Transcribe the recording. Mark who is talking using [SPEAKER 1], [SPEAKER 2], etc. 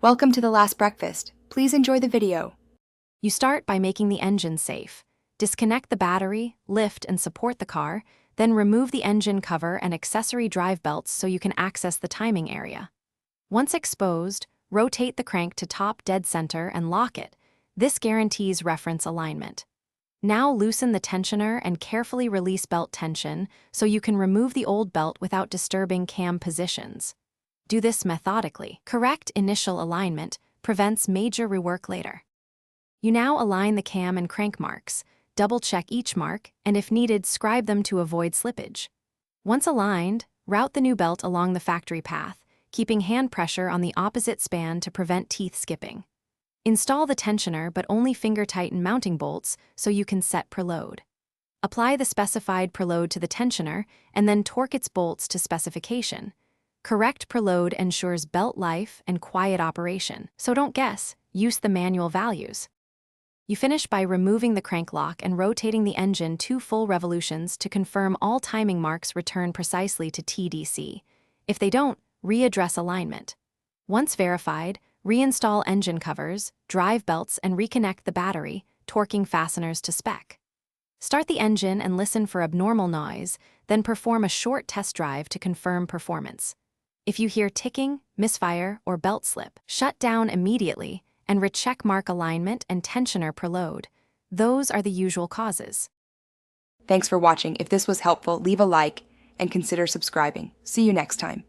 [SPEAKER 1] Welcome to the last breakfast. Please enjoy the video.
[SPEAKER 2] You start by making the engine safe. Disconnect the battery, lift and support the car, then remove the engine cover and accessory drive belts so you can access the timing area. Once exposed, rotate the crank to top dead center and lock it. This guarantees reference alignment. Now loosen the tensioner and carefully release belt tension so you can remove the old belt without disturbing cam positions. Do this methodically. Correct initial alignment prevents major rework later. You now align the cam and crank marks, double-check each mark, and if needed, scribe them to avoid slippage. Once aligned, route the new belt along the factory path, keeping hand pressure on the opposite span to prevent teeth skipping. Install the tensioner but only finger-tighten mounting bolts so you can set preload. Apply the specified preload to the tensioner and then torque its bolts to specification. Correct preload ensures belt life and quiet operation, so don't guess, use the manual values. You finish by removing the crank lock and rotating the engine 2 full revolutions to confirm all timing marks return precisely to TDC. If they don't, readdress alignment. Once verified, reinstall engine covers, drive belts, and reconnect the battery, torquing fasteners to spec. Start the engine and listen for abnormal noise, then perform a short test drive to confirm performance. If you hear ticking, misfire, or belt slip, shut down immediately and recheck mark alignment and tensioner preload. Those are the usual causes.
[SPEAKER 1] Thanks for watching. If this was helpful, leave a like and consider subscribing. See you next time.